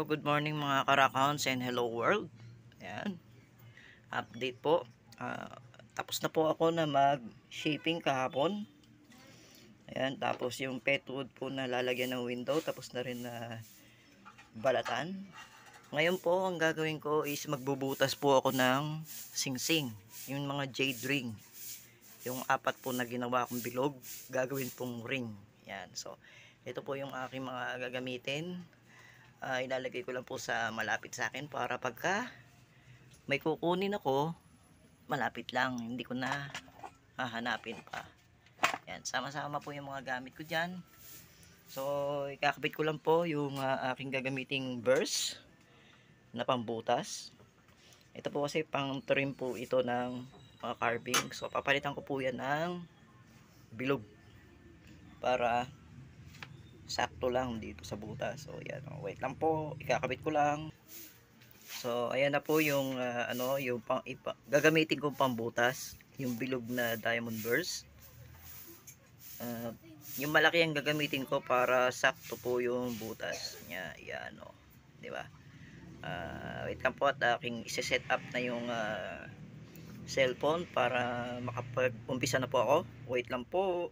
good morning mga ka-Rockhounds and hello world. Ayan, update po. Tapos na po ako na mag-shaping kahapon. Ayan, tapos yung pet wood po na lalagyan ng window, tapos na rin na balatan. Ngayon po, ang gagawin ko is magbubutas po ako ng singsing. Yung mga jade ring. Yung apat po na ginawa kong bilog, gagawin pong ring. Ayan, so ito po yung aking mga gagamitin. Ilalagay ko lang po sa malapit sa akin para pagka may kukunin ako, malapit lang, hindi ko na hahanapin pa. Yan, sama-sama po yung mga gamit ko dyan. So ikakabit ko lang po yung aking gagamiting burrs na pambutas. Ito po kasi pang trim po ito ng mga carving. So papalitan ko po yan ng bilog para sakto lang dito sa butas. So yan, wait lang po, ikakabit ko lang. So ayan na po yung yung gagamitin kong pambutas, yung bilog na diamond burrs. Yung malaki ang gagamitin ko para sakto po yung butas niya. Yan, di ba? Wait lang po at aking i-set up na yung cellphone para makapag-umpisa na po ako. Wait lang po.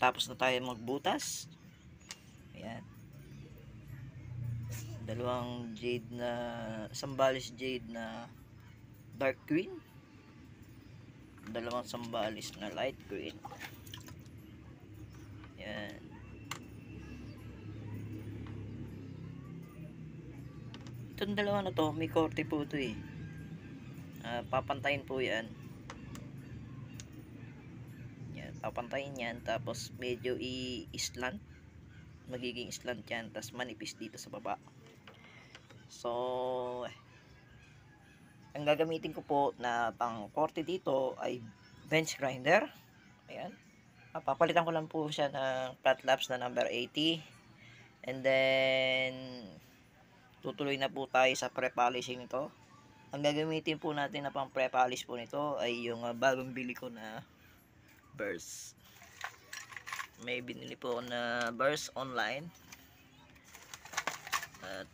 nakatapos na tayo magbutas. Ayan. Dalawang jade na, sambalis jade na dark green. Dalawang sambalis na light green. Ayan. Itong dalawa na to, may korte po ito eh. Papantayin po yan. Yan, papantayin yan. Tapos medyo i-slant. Magiging slant yan. Tapos manipis dito sa baba. So, ang gagamitin ko po na pang korte dito ay bench grinder. Ayan. Papalitan ko lang po siya ng flat laps na number 80. And then, tutuloy na po tayo sa pre-polishing nito. Ang gagamitin po natin na pang pre-polish po nito ay yung bagong bili ko na burrs. May binili po ako na burrs online. At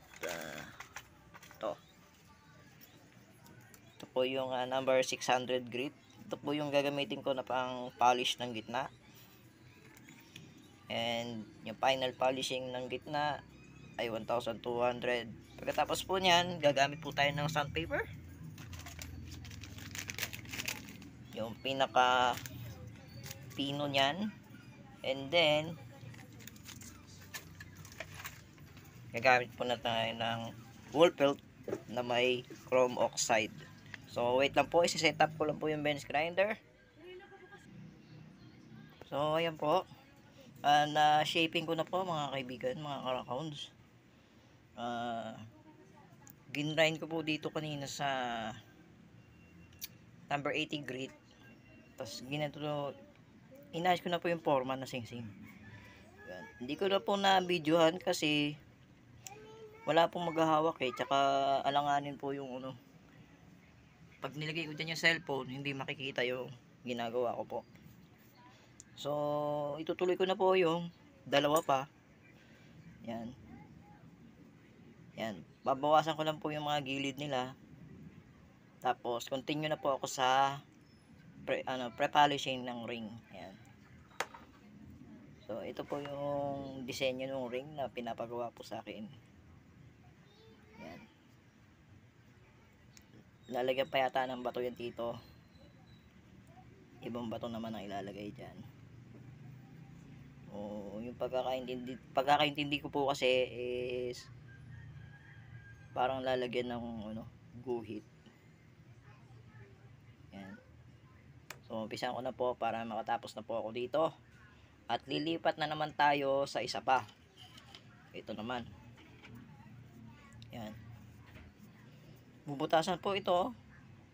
ito po yung number 600 grit. Ito po yung gagamitin ko na pang polish ng gitna. And yung final polishing ng gitna ay 1,200. Pagkatapos po niyan, gagamit po tayo ng sandpaper. Yung pinaka pino niyan. And then gagamit po na tayo ng wool felt na may chrome oxide. So wait lang po, isi-set up ko lang po yung bench grinder. So ayan po. Na shaping ko na po mga kaibigan, mga karakhounds. Ginrind ko po dito kanina sa number 80 grit. Tapos ginito, inayos ko na po yung forma na singsing. Yan. Hindi ko na po na videohan kasi wala pong maghahawak eh. Tsaka alanganin po yung ano. Pag nilagay ko dyan yung cellphone, hindi makikita yung ginagawa ko po. So, itutuloy ko na po yung dalawa pa. Yan. Yan. Babawasan ko lang po yung mga gilid nila. Tapos, continue na po ako sa pre-polishing ng ring. Yan. So, ito po yung disenyo ng ring na pinapagawa po sa akin. Yan. Lalagyan pa yata ng bato yan dito. Ibang bato naman ang ilalagay dyan. Yung pagkakaintindi ko po kasi is parang lalagyan ng guhit. Yan. So umpisan ko na po para makatapos na po ako dito. At lilipat na naman tayo sa isa pa. Ito naman. Yan. Bubutasan po ito.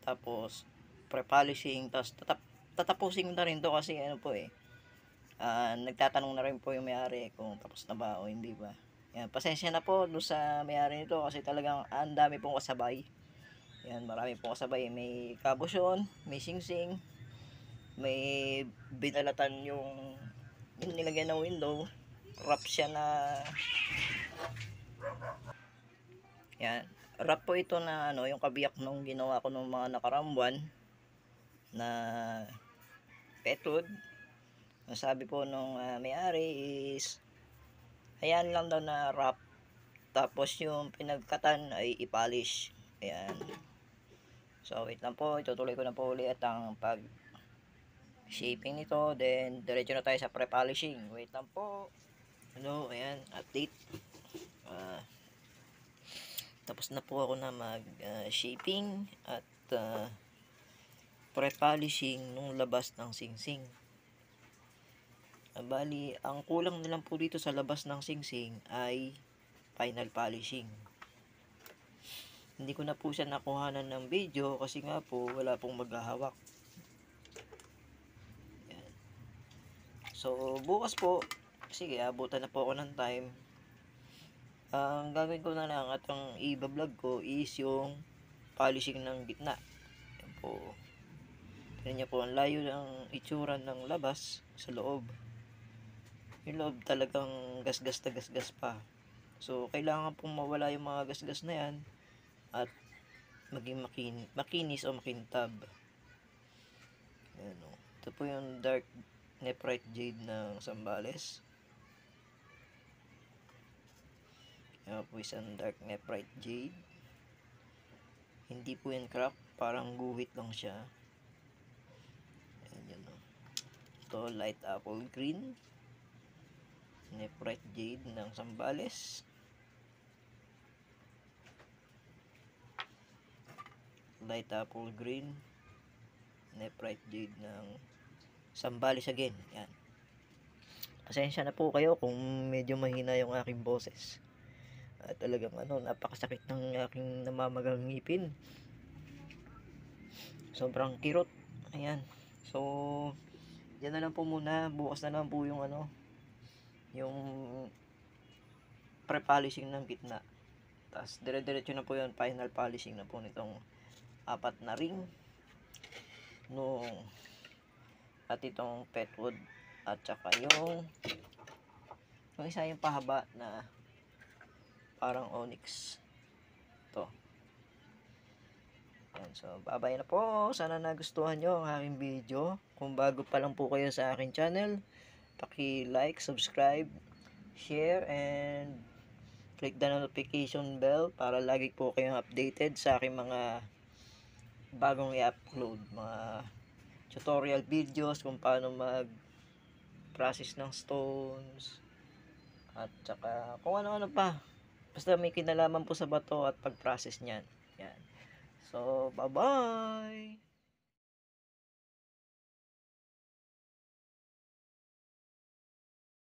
Tapos pre-polishing. Tapos tatapusin na rin to kasi ano po eh. Nagtatanong na rin po yung may-ari kung tapos na ba o hindi ba. Yan, pasensya na po doon sa may-ari nito kasi talagang ang dami pong kasabay. Yan, marami pong kasabay. May kabusyon, may singsing, may binalatan yung nilagyan ng window. Wrap siya na yan. Wrap po ito na yung kabiyak nung ginawa ko nung mga nakarambuan na petwood. Ang sabi po nung may-ari is ayan lang daw na wrap, tapos yung pinagkatan ay i-polish. Ayan. So wait lang po, itutuloy ko na po ulit ang pag shaping nito, then diretso na tayo sa pre-polishing. Wait lang po. Hello, ayan, update. Tapos na po ako na mag shaping at pre-polishing nung labas ng singsing. Bali, ang kulang na lang po dito sa labas ng singsing ay final polishing. Hindi ko na po siya nakuhanan ng video kasi nga po wala pong maghahawak. Yan. So, bukas po, sige, abutan na po ako ng time. Ang gagawin ko na lang at ang i-vlog ko is yung polishing ng gitna. Yan po. Tignan niyo po, ang layo ng itsura ng labas sa loob. Yung loob talagang gasgas na gasgas pa. So, kailangan pong mawala yung mga gasgas na yan at maging makinis o makintab. Ayan, ito po yung dark Nephrite Jade ng Zambales. Yan po isang dark Nephrite Jade. Hindi po yan crack, parang guhit lang siya. Ayan yun. Ito light apple green. Nephrite Jade ng Zambales. Light apple green. Nephrite Jade ng Zambales again. Yan. Pasensya na po kayo kung medyo mahina yung aking boses. Talagang napakasakit ng aking namamagang ngipin. Sobrang kirot. Ayan. So, yan na lang po muna. Bukas na lang po yung yung pre-polishing ng gitna. Tapos dire-diretso na po yung final polishing na po nitong 4 na ring at itong petwood at saka yung isa yung pahaba na parang onyx. Ito. Yan, so babay na po. Sana nagustuhan nyo ang aking video. Kung bago pa lang po kayo sa aking channel, paki-like, subscribe, share, and click the notification bell para lagi po kayong updated sa aking mga bagong i-upload, mga tutorial videos kung paano mag process ng stones at saka kung ano-ano pa. Basta may kinalaman po sa bato at pag-process niyan. Yan. So, bye-bye!